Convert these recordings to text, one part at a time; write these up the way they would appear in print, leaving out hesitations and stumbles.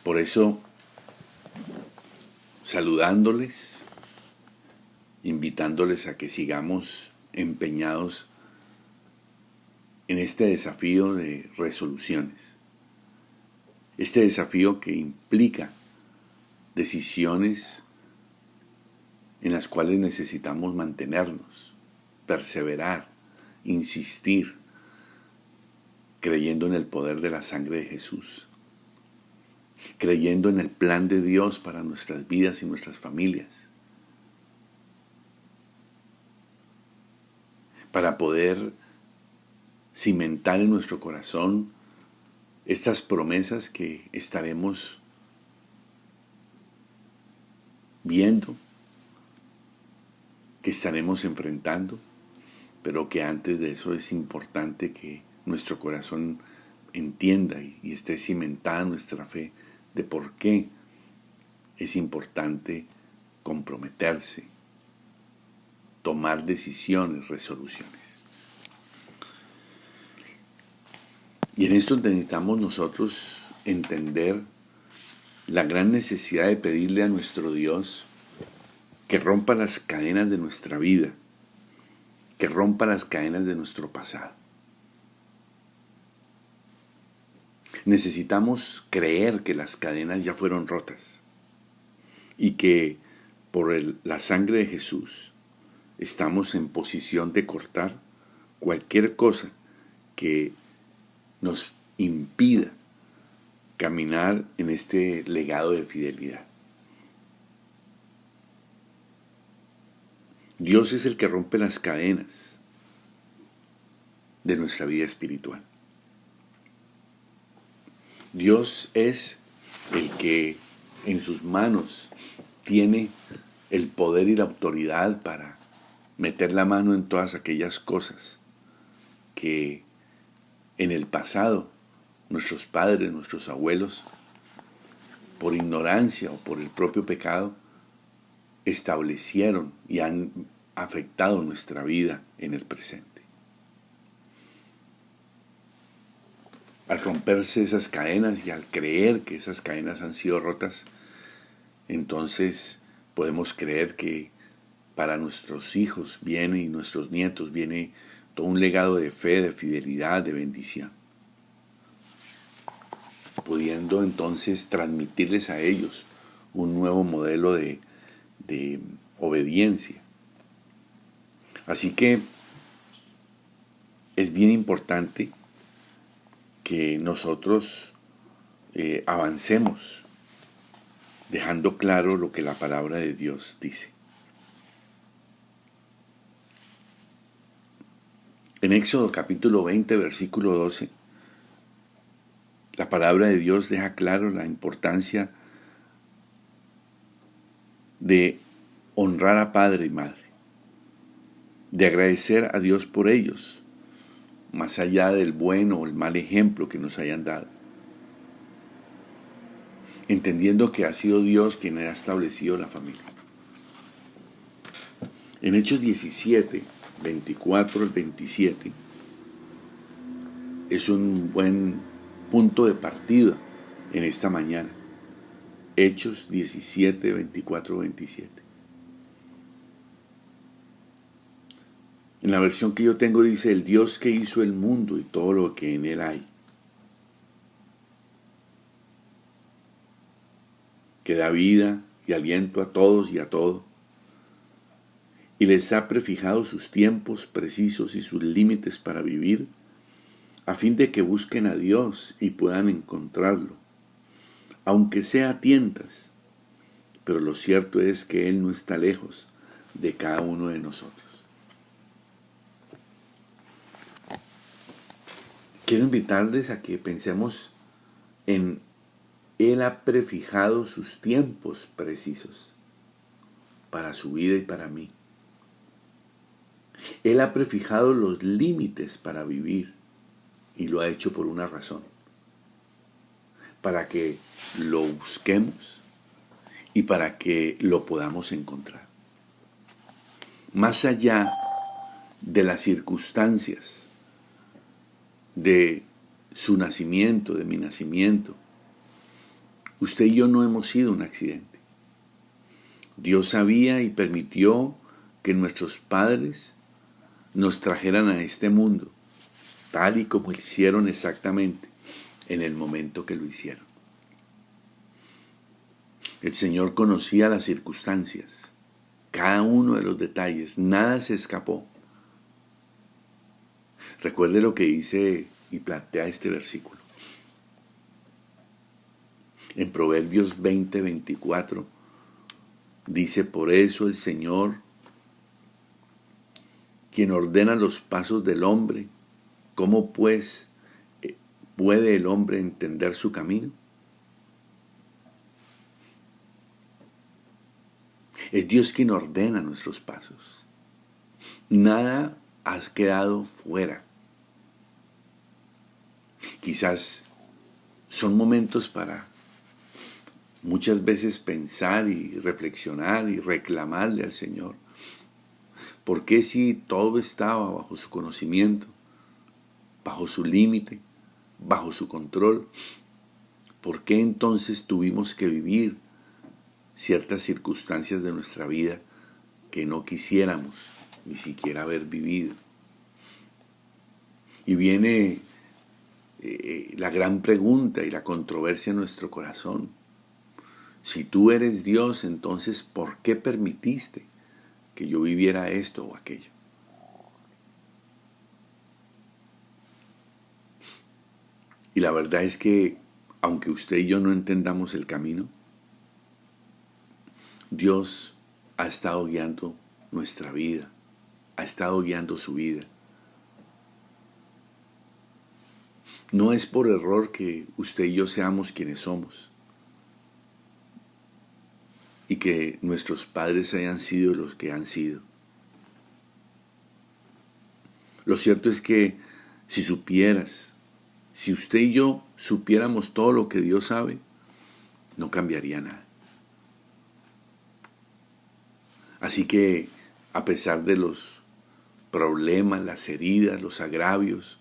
Por eso, saludándoles, invitándoles a que sigamos empeñados en este desafío de resoluciones. Este desafío que implica decisiones en las cuales necesitamos mantenernos, perseverar, insistir, creyendo en el poder de la sangre de Jesús, creyendo en el plan de Dios para nuestras vidas y nuestras familias, para poder cimentar en nuestro corazón estas promesas que estaremos viendo, que estaremos enfrentando, pero que antes de eso es importante que nuestro corazón entienda y esté cimentada nuestra fe de por qué es importante comprometerse, tomar decisiones, resoluciones. Y en esto necesitamos nosotros entender la gran necesidad de pedirle a nuestro Dios que rompa las cadenas de nuestra vida, que rompa las cadenas de nuestro pasado. Necesitamos creer que las cadenas ya fueron rotas y que por la sangre de Jesús estamos en posición de cortar cualquier cosa que nos impida caminar en este legado de fidelidad. Dios es el que rompe las cadenas de nuestra vida espiritual. Dios es el que en sus manos tiene el poder y la autoridad para meter la mano en todas aquellas cosas que en el pasado nuestros padres, nuestros abuelos, por ignorancia o por el propio pecado, establecieron y han afectado nuestra vida en el presente. Al romperse esas cadenas y al creer que esas cadenas han sido rotas, entonces podemos creer que para nuestros hijos viene y nuestros nietos viene todo un legado de fe, de fidelidad, de bendición, pudiendo entonces transmitirles a ellos un nuevo modelo de obediencia. Así que es bien importante que nosotros avancemos dejando claro lo que la palabra de Dios dice. En Éxodo capítulo 20, versículo 12, la palabra de Dios deja claro la importancia de honrar a padre y madre, de agradecer a Dios por ellos, más allá del bueno o el mal ejemplo que nos hayan dado, entendiendo que ha sido Dios quien ha establecido la familia. En Hechos 17, 24 al 27, es un buen punto de partida en esta mañana. Hechos 17, 24, 27. En la versión que yo tengo dice: el Dios que hizo el mundo y todo lo que en él hay, que da vida y aliento a todos y a todo, y les ha prefijado sus tiempos precisos y sus límites para vivir, a fin de que busquen a Dios y puedan encontrarlo, aunque sea a tientas, pero lo cierto es que Él no está lejos de cada uno de nosotros. Quiero invitarles a que pensemos en Él ha prefijado sus tiempos precisos para su vida y para mí. Él ha prefijado los límites para vivir y lo ha hecho por una razón, para que lo busquemos y para que lo podamos encontrar. Más allá de las circunstancias de su nacimiento, de mi nacimiento, Usted y yo no hemos sido un accidente. Dios sabía y permitió que nuestros padres nos trajeran a este mundo, tal y como hicieron exactamente en el momento que lo hicieron. El Señor conocía las circunstancias, cada uno de los detalles, nada se escapó. Recuerde lo que dice y plantea este versículo. En Proverbios 20:24 dice: por eso el Señor, quien ordena los pasos del hombre, ¿cómo pues puede el hombre entender su camino? Es Dios quien ordena nuestros pasos. Nada has quedado fuera. Quizás son momentos para muchas veces pensar y reflexionar y reclamarle al Señor. ¿Por qué si todo estaba bajo su conocimiento, bajo su límite, bajo su control? ¿Por qué entonces tuvimos que vivir ciertas circunstancias de nuestra vida que no quisiéramos ni siquiera haber vivido? Y viene la gran pregunta y la controversia en nuestro corazón. Si tú eres Dios, entonces ¿por qué permitiste que yo viviera esto o aquello? Y la verdad es que, aunque usted y yo no entendamos el camino, Dios ha estado guiando nuestra vida, ha estado guiando su vida. No es por error que usted y yo seamos quienes somos y que nuestros padres hayan sido los que han sido. Lo cierto es que si usted y yo supiéramos todo lo que Dios sabe, no cambiaría nada. Así que, a pesar de los problemas, las heridas, los agravios,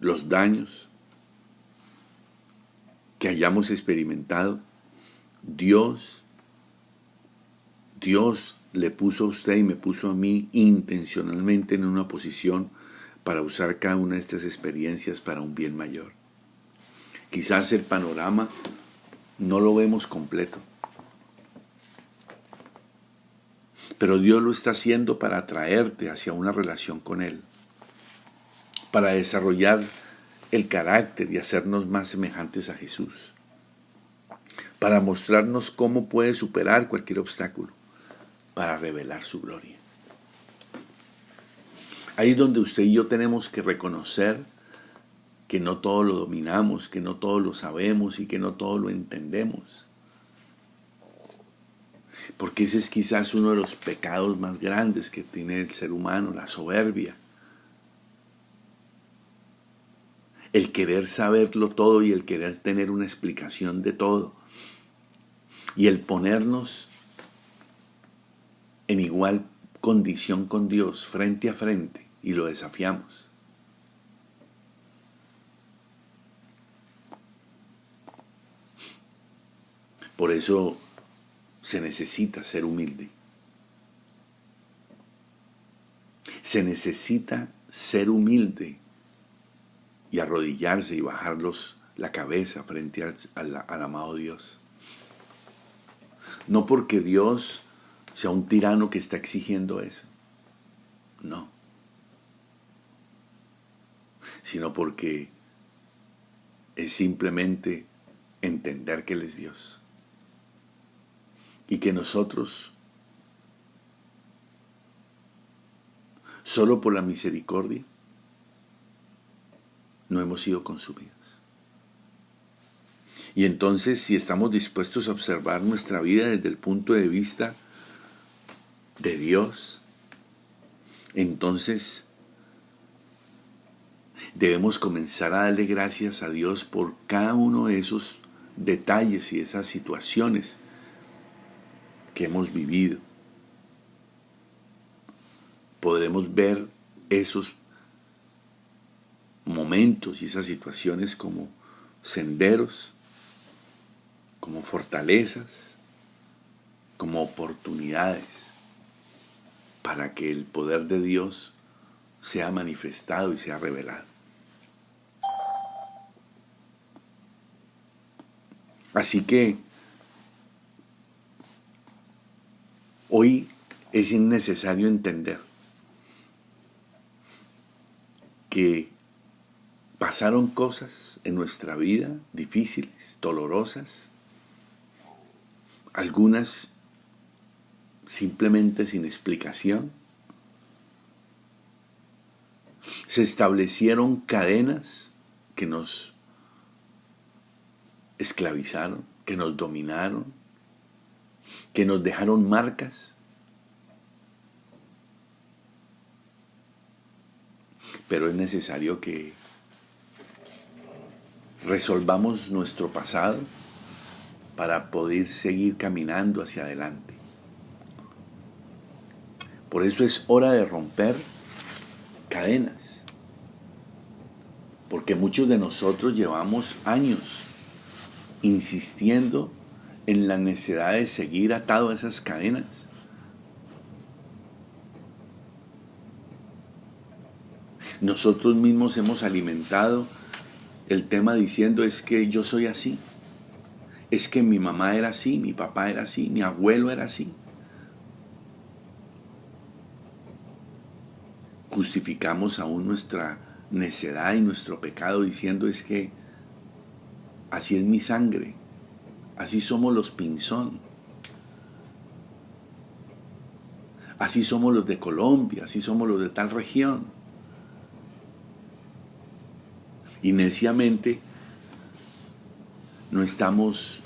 los daños que hayamos experimentado, Dios le puso a usted y me puso a mí intencionalmente en una posición para usar cada una de estas experiencias para un bien mayor. Quizás el panorama no lo vemos completo, pero Dios lo está haciendo para atraerte hacia una relación con Él, para desarrollar el carácter y hacernos más semejantes a Jesús, para mostrarnos cómo puede superar cualquier obstáculo, para revelar su gloria. Ahí es donde usted y yo tenemos que reconocer que no todo lo dominamos, que no todo lo sabemos y que no todo lo entendemos. Porque ese es quizás uno de los pecados más grandes que tiene el ser humano, la soberbia. El querer saberlo todo y el querer tener una explicación de todo. Y el ponernos en igual condición con Dios, frente a frente, y lo desafiamos. Por eso se necesita ser humilde. Se necesita ser humilde y arrodillarse y bajar la cabeza frente al amado Dios. No porque Dios sea un tirano que está exigiendo eso, no, sino porque es simplemente entender que Él es Dios y que nosotros, solo por la misericordia, no hemos sido consumidos. Y entonces, si estamos dispuestos a observar nuestra vida desde el punto de vista de Dios, entonces debemos comenzar a darle gracias a Dios por cada uno de esos detalles y esas situaciones que hemos vivido. Podemos ver esos momentos y esas situaciones como senderos como fortalezas, como oportunidades para que el poder de Dios sea manifestado y sea revelado. Así que hoy es necesario entender que pasaron cosas en nuestra vida difíciles, dolorosas, algunas simplemente sin explicación. Se establecieron cadenas que nos esclavizaron, que nos dominaron, que nos dejaron marcas. Pero es necesario que resolvamos nuestro pasado para poder seguir caminando hacia adelante. Por eso es hora de romper cadenas, porque muchos de nosotros llevamos años insistiendo en la necesidad de seguir atado a esas cadenas. Nosotros mismos hemos alimentado el tema diciendo: es que yo soy así, es que mi mamá era así, mi papá era así, mi abuelo era así. Justificamos aún nuestra necedad y nuestro pecado diciendo: es que así es mi sangre, así somos los Pinzón, así somos los de Colombia, así somos los de tal región. Y neciamente no estamos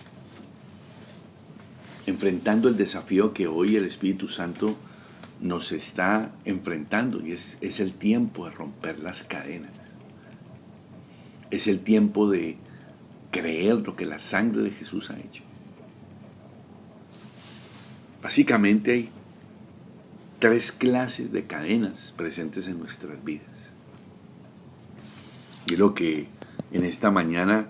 enfrentando el desafío que hoy el Espíritu Santo nos está enfrentando, y es el tiempo de romper las cadenas. Es el tiempo de creer lo que la sangre de Jesús ha hecho. Básicamente hay 3 clases de cadenas presentes en nuestras vidas. Y es lo que en esta mañana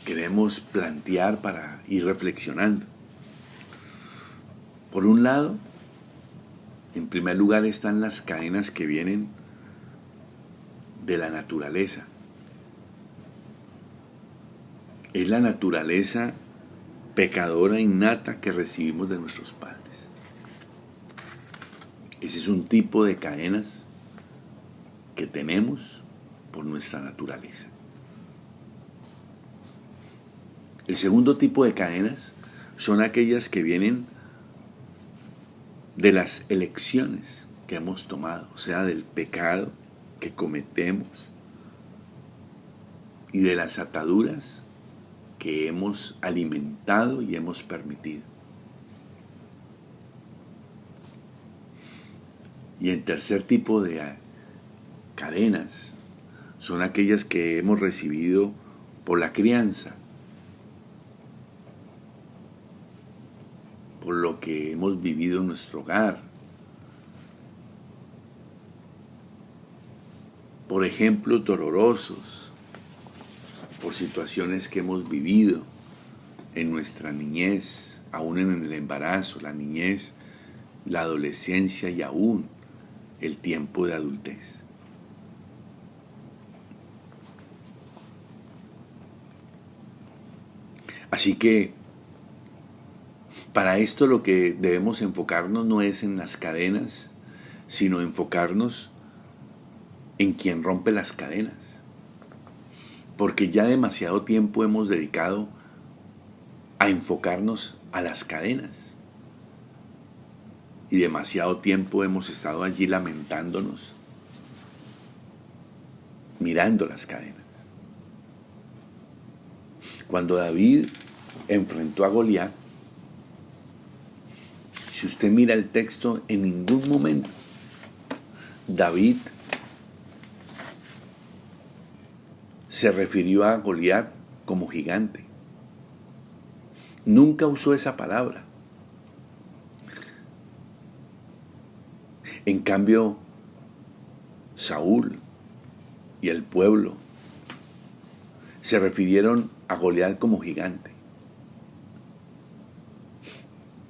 queremos plantear para ir reflexionando. Por un lado, en primer lugar están las cadenas que vienen de la naturaleza. Es la naturaleza pecadora innata que recibimos de nuestros padres. Ese es un tipo de cadenas que tenemos por nuestra naturaleza. El segundo tipo de cadenas son aquellas que vienen de las elecciones que hemos tomado, o sea, del pecado que cometemos y de las ataduras que hemos alimentado y hemos permitido. Y el tercer tipo de cadenas son aquellas que hemos recibido por la crianza, por lo que hemos vivido en nuestro hogar. Por ejemplos dolorosos, por situaciones que hemos vivido en nuestra niñez, aún en el embarazo, la niñez, la adolescencia y aún el tiempo de adultez. Así que para esto lo que debemos enfocarnos no es en las cadenas, sino enfocarnos en quien rompe las cadenas. Porque ya demasiado tiempo hemos dedicado a enfocarnos a las cadenas. Y demasiado tiempo hemos estado allí lamentándonos, mirando las cadenas. Cuando David enfrentó a Goliat, si usted mira el texto, en ningún momento David se refirió a Goliat como gigante. Nunca usó esa palabra. En cambio, Saúl y el pueblo se refirieron a Goliat como gigante.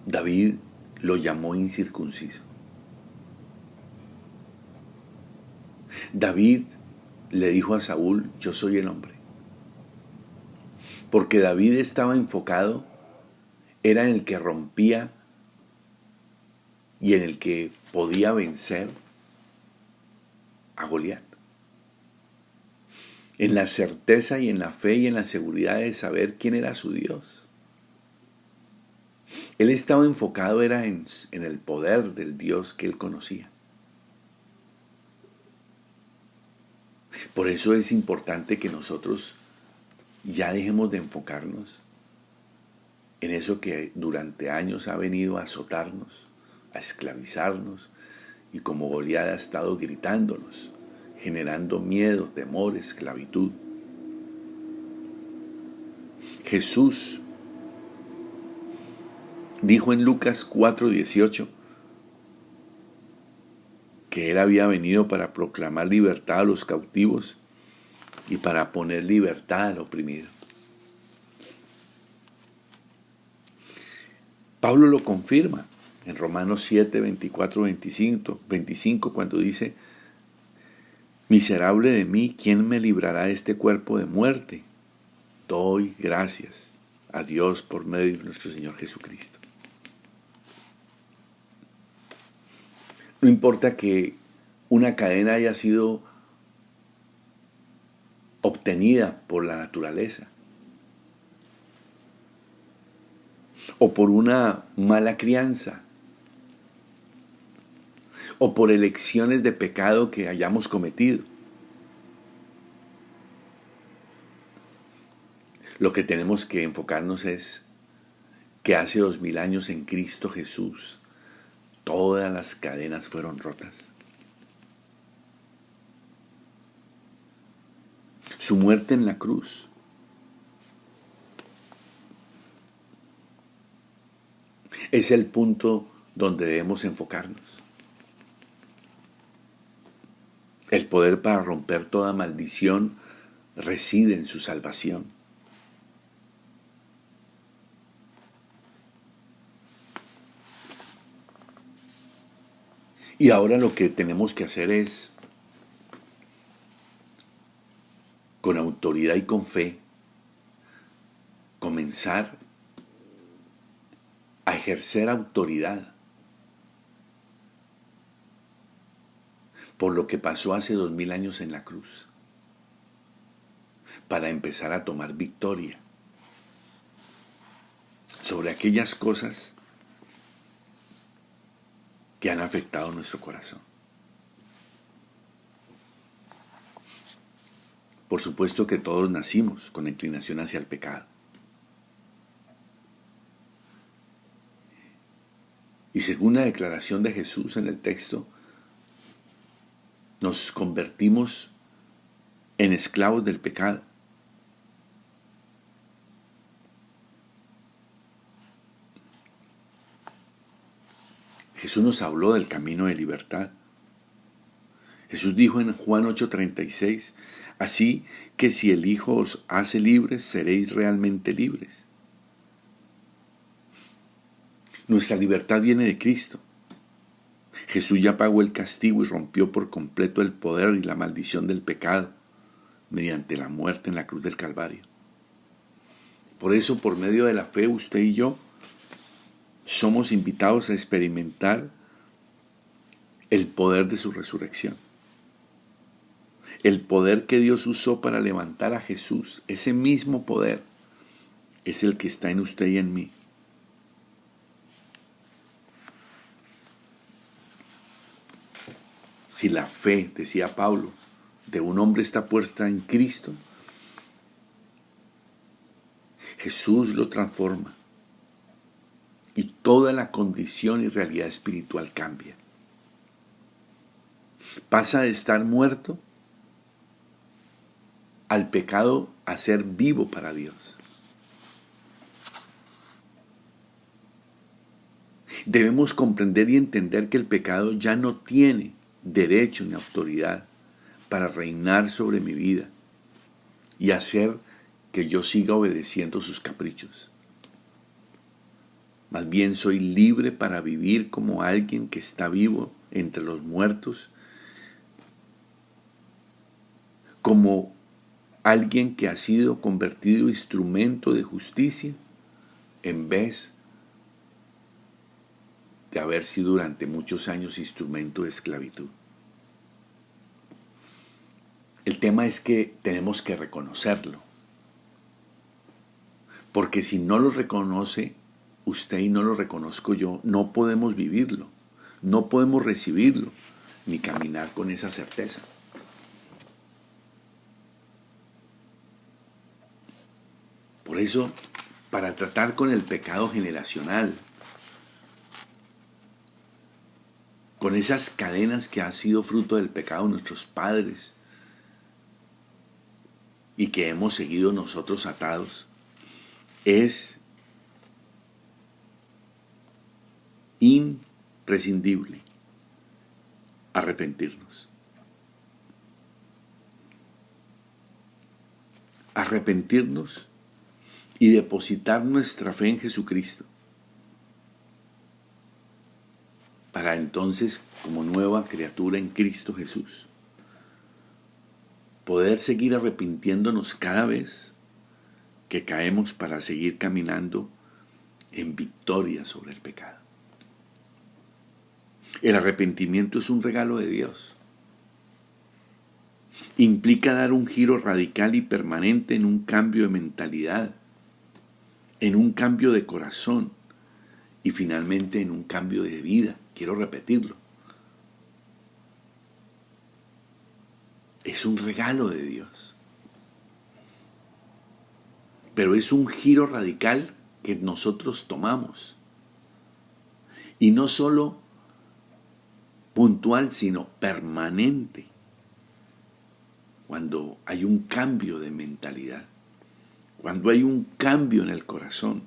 David lo llamó incircunciso. David le dijo a Saúl, yo soy el hombre. Porque David estaba enfocado, era en el que rompía y en el que podía vencer a Goliat. En la certeza y en la fe y en la seguridad de saber quién era su Dios. Él estaba enfocado era en el poder del Dios que él conocía. Por eso es importante que nosotros ya dejemos de enfocarnos en eso que durante años ha venido a azotarnos, a esclavizarnos, y como Goliat ha estado gritándonos, generando miedo, temor, esclavitud. Jesús dijo en Lucas 4:18 que Él había venido para proclamar libertad a los cautivos y para poner libertad al oprimido. Pablo lo confirma en Romanos 7, 24, 25, cuando dice, miserable de mí, ¿quién me librará de este cuerpo de muerte? Doy gracias a Dios por medio de nuestro Señor Jesucristo. No importa que una cadena haya sido obtenida por la naturaleza o por una mala crianza o por elecciones de pecado que hayamos cometido. Lo que tenemos que enfocarnos es que hace 2000 años en Cristo Jesús todas las cadenas fueron rotas. Su muerte en la cruz es el punto donde debemos enfocarnos. El poder para romper toda maldición reside en su salvación. Y ahora lo que tenemos que hacer es, con autoridad y con fe, comenzar a ejercer autoridad por lo que pasó hace 2000 años en la cruz, para empezar a tomar victoria sobre aquellas cosas que han afectado nuestro corazón. Por supuesto que todos nacimos con inclinación hacia el pecado. Y según la declaración de Jesús en el texto, nos convertimos en esclavos del pecado. Jesús nos habló del camino de libertad. Jesús dijo en Juan 8:36, así que si el Hijo os hace libres, seréis realmente libres. Nuestra libertad viene de Cristo. Jesús ya pagó el castigo y rompió por completo el poder y la maldición del pecado mediante la muerte en la cruz del Calvario. Por eso, por medio de la fe, usted y yo somos invitados a experimentar el poder de su resurrección. El poder que Dios usó para levantar a Jesús, ese mismo poder, es el que está en usted y en mí. Si la fe, decía Pablo, de un hombre está puesta en Cristo, Jesús lo transforma y toda la condición y realidad espiritual cambia. Pasa de estar muerto al pecado a ser vivo para Dios. Debemos comprender y entender que el pecado ya no tiene derecho ni autoridad para reinar sobre mi vida y hacer que yo siga obedeciendo sus caprichos. Más bien soy libre para vivir como alguien que está vivo entre los muertos, como alguien que ha sido convertido instrumento de justicia en vez de haber sido durante muchos años instrumento de esclavitud. El tema es que tenemos que reconocerlo, porque si no lo reconoce usted y no lo reconozco yo, no podemos vivirlo, no podemos recibirlo, ni caminar con esa certeza. Por eso, para tratar con el pecado generacional, con esas cadenas que han sido fruto del pecado de nuestros padres y que hemos seguido nosotros atados, es imprescindible arrepentirnos. Arrepentirnos y depositar nuestra fe en Jesucristo, para entonces, como nueva criatura en Cristo Jesús, poder seguir arrepintiéndonos cada vez que caemos para seguir caminando en victoria sobre el pecado. El arrepentimiento es un regalo de Dios. Implica dar un giro radical y permanente en un cambio de mentalidad, en un cambio de corazón y finalmente en un cambio de vida. Quiero repetirlo. Es un regalo de Dios. Pero es un giro radical que nosotros tomamos. Y no solo puntual, sino permanente. Cuando hay un cambio de mentalidad, cuando hay un cambio en el corazón,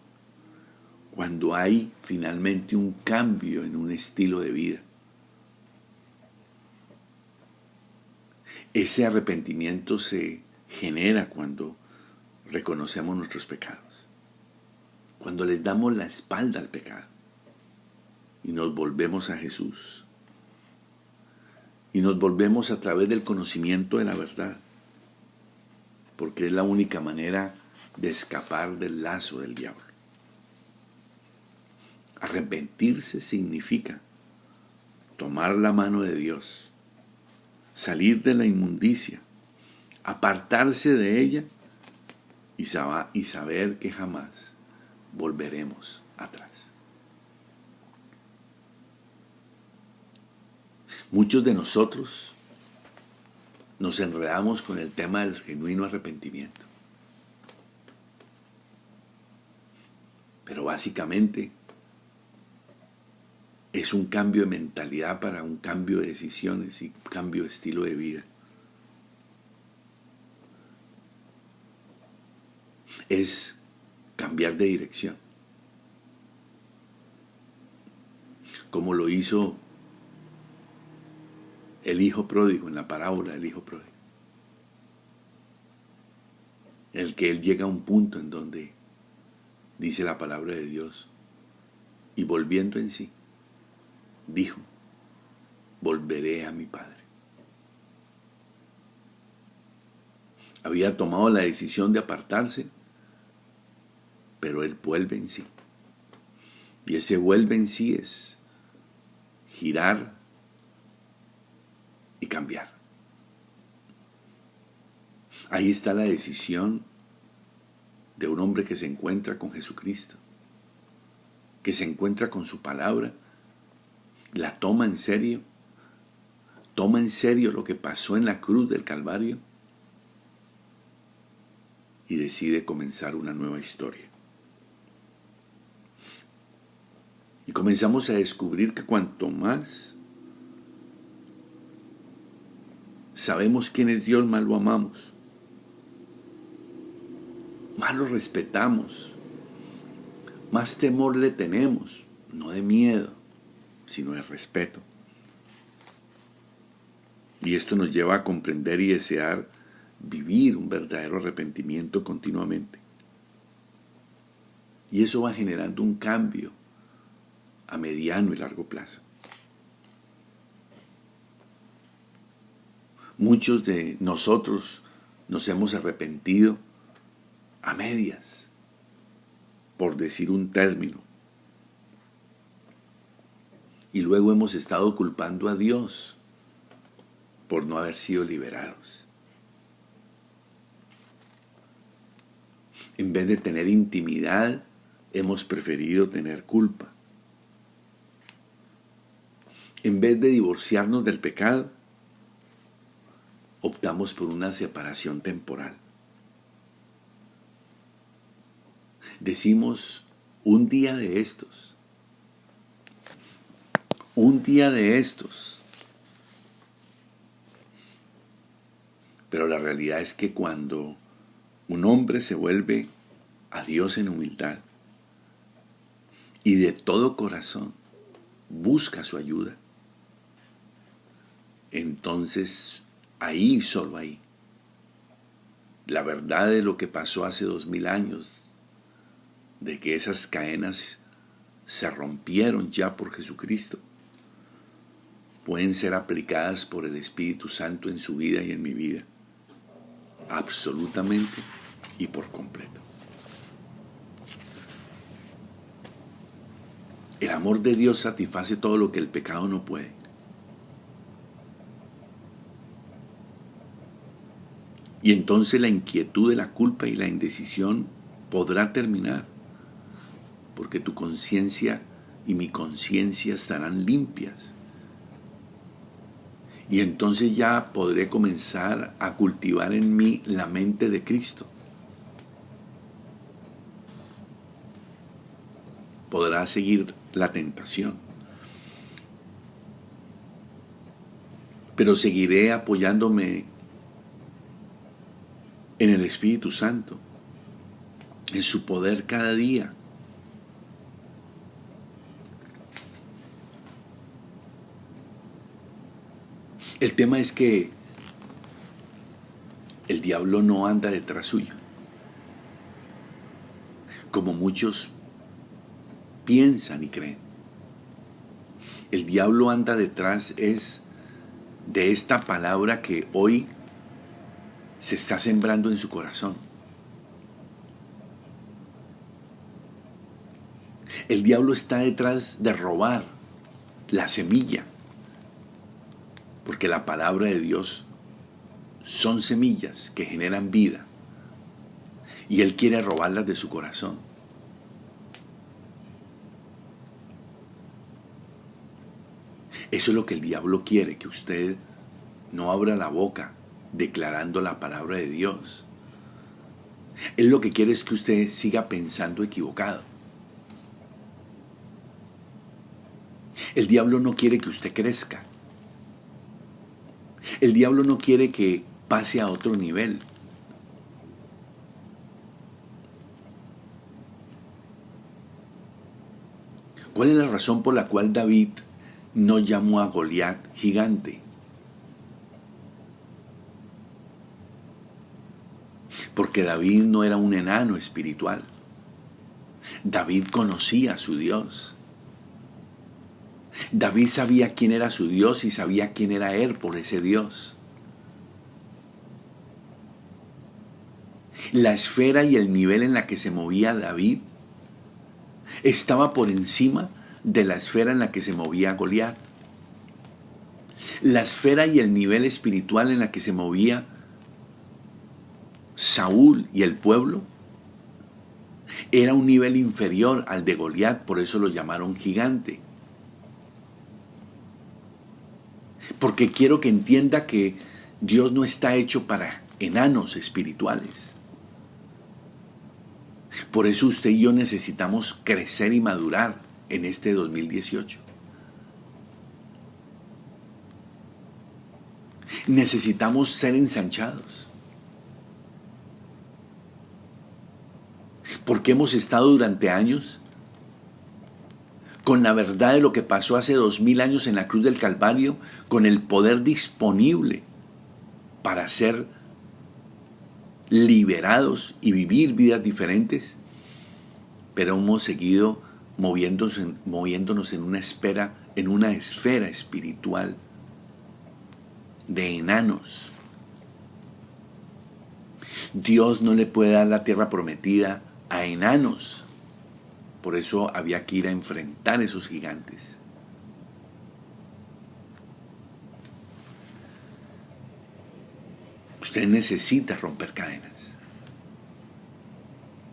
cuando hay finalmente un cambio en un estilo de vida. Ese arrepentimiento se genera cuando reconocemos nuestros pecados, cuando les damos la espalda al pecado y nos volvemos a Jesús. Y nos volvemos a través del conocimiento de la verdad, porque es la única manera de escapar del lazo del diablo. Arrepentirse significa tomar la mano de Dios, salir de la inmundicia, apartarse de ella y saber que jamás volveremos atrás. Muchos de nosotros nos enredamos con el tema del genuino arrepentimiento. Pero básicamente es un cambio de mentalidad para un cambio de decisiones y un cambio de estilo de vida. Es cambiar de dirección. Como lo hizo el hijo pródigo en la parábola del hijo pródigo. El que él llega a un punto en donde dice la palabra de Dios y volviendo en sí, dijo, volveré a mi padre. Había tomado la decisión de apartarse, pero él vuelve en sí. Y ese vuelve en sí es girar y cambiar. Ahí está la decisión de un hombre que se encuentra con Jesucristo, que se encuentra con su palabra, la toma en serio lo que pasó en la cruz del Calvario y decide comenzar una nueva historia. Y comenzamos a descubrir que cuanto más sabemos quién es Dios, más lo amamos, más lo respetamos, más temor le tenemos, no de miedo, sino de respeto. Y esto nos lleva a comprender y desear vivir un verdadero arrepentimiento continuamente. Y eso va generando un cambio a mediano y largo plazo. Muchos de nosotros nos hemos arrepentido a medias, por decir un término. Y luego hemos estado culpando a Dios por no haber sido liberados. En vez de tener intimidad, hemos preferido tener culpa. En vez de divorciarnos del pecado, optamos por una separación temporal. Decimos, un día de estos, pero la realidad es que cuando un hombre se vuelve a Dios en humildad y de todo corazón busca su ayuda, entonces ahí, solo ahí, la verdad de lo que pasó hace 2000 años, de que esas cadenas se rompieron ya por Jesucristo, pueden ser aplicadas por el Espíritu Santo en su vida y en mi vida, absolutamente y por completo. El amor de Dios satisface todo lo que el pecado no puede. Y entonces la inquietud de la culpa y la indecisión podrá terminar, porque tu conciencia y mi conciencia estarán limpias. Y entonces ya podré comenzar a cultivar en mí la mente de Cristo. Podrá seguir la tentación, pero seguiré apoyándome en el Espíritu Santo, en su poder cada día. El tema es que el diablo no anda detrás suyo, como muchos piensan y creen. El diablo anda detrás de esta palabra que hoy se está sembrando en su corazón. El diablo está detrás de robar la semilla, porque la palabra de Dios son semillas que generan vida, y él quiere robarlas de su corazón. Eso es lo que el diablo quiere, que usted no abra la boca declarando la palabra de Dios. Él lo que quiere es que usted siga pensando equivocado. El diablo no quiere que usted crezca. El diablo no quiere que pase a otro nivel. ¿Cuál es la razón por la cual David no llamó a Goliat gigante? Porque David no era un enano espiritual. David conocía a su Dios. David sabía quién era su Dios y sabía quién era él por ese Dios. La esfera y el nivel en la que se movía David estaba por encima de la esfera en la que se movía Goliat. La esfera y el nivel espiritual en la que se movía Saúl y el pueblo era un nivel inferior al de Goliat, por eso lo llamaron gigante. Porque quiero que entienda que Dios no está hecho para enanos espirituales. Por eso usted y yo necesitamos crecer y madurar en este 2018. Necesitamos ser ensanchados. Porque hemos estado durante años con la verdad de lo que pasó hace 2000 años en la cruz del Calvario, con el poder disponible para ser liberados y vivir vidas diferentes, pero hemos seguido moviéndonos en una esfera espiritual de enanos. Dios no le puede dar la tierra prometida a enanos. Por eso había que ir a enfrentar esos gigantes. Usted necesita romper cadenas,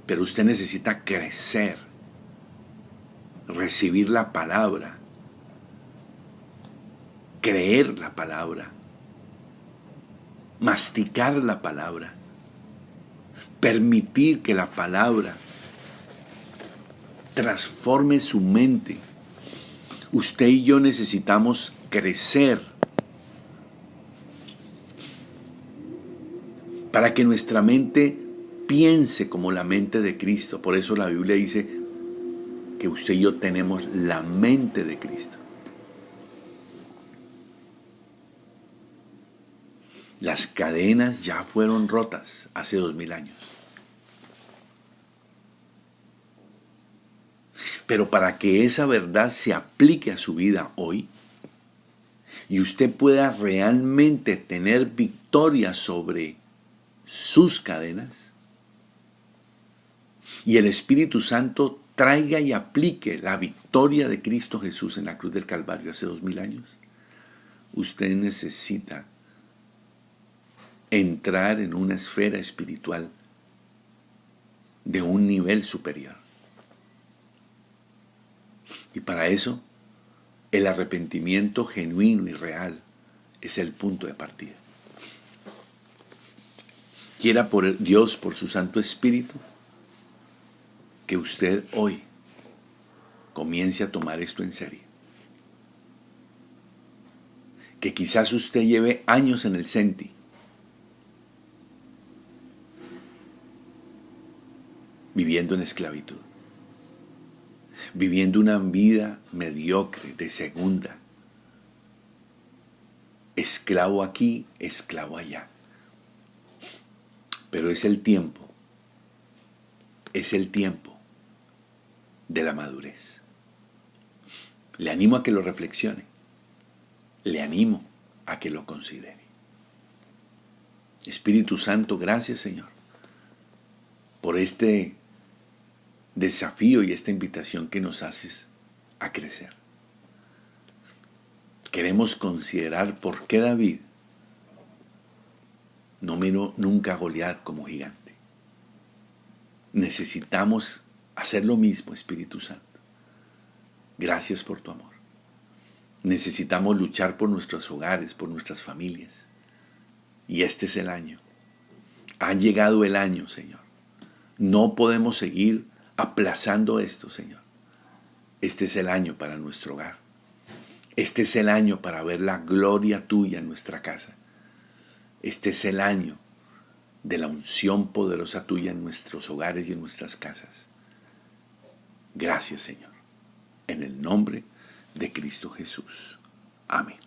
pero usted necesita crecer, recibir la palabra, creer la palabra, masticar la palabra, permitir que la palabra transforme su mente. Usted y yo necesitamos crecer para que nuestra mente piense como la mente de Cristo. Por eso la Biblia dice que usted y yo tenemos la mente de Cristo. Las cadenas ya fueron rotas hace 2000 años. Pero para que esa verdad se aplique a su vida hoy y usted pueda realmente tener victoria sobre sus cadenas y el Espíritu Santo traiga y aplique la victoria de Cristo Jesús en la cruz del Calvario hace 2000 años, usted necesita entrar en una esfera espiritual de un nivel superior. Y para eso, el arrepentimiento genuino y real es el punto de partida. Quiera por Dios, por su Santo Espíritu, que usted hoy comience a tomar esto en serio. Que quizás usted lleve años en el CENTI, viviendo en esclavitud, viviendo una vida mediocre, de segunda, esclavo aquí, esclavo allá. Pero es el tiempo de la madurez. Le animo a que lo reflexione, le animo a que lo considere. Espíritu Santo, gracias Señor, por este desafío y esta invitación que nos haces a crecer. Queremos considerar por qué David no miró nunca a Goliat como gigante. Necesitamos hacer lo mismo, Espíritu Santo. Gracias por tu amor. Necesitamos luchar por nuestros hogares, por nuestras familias. Y este es el año. Ha llegado el año, Señor. No podemos seguir aplazando esto, Señor. Este es el año para nuestro hogar. Este es el año para ver la gloria tuya en nuestra casa. Este es el año de la unción poderosa tuya en nuestros hogares y en nuestras casas. Gracias, Señor. En el nombre de Cristo Jesús. Amén.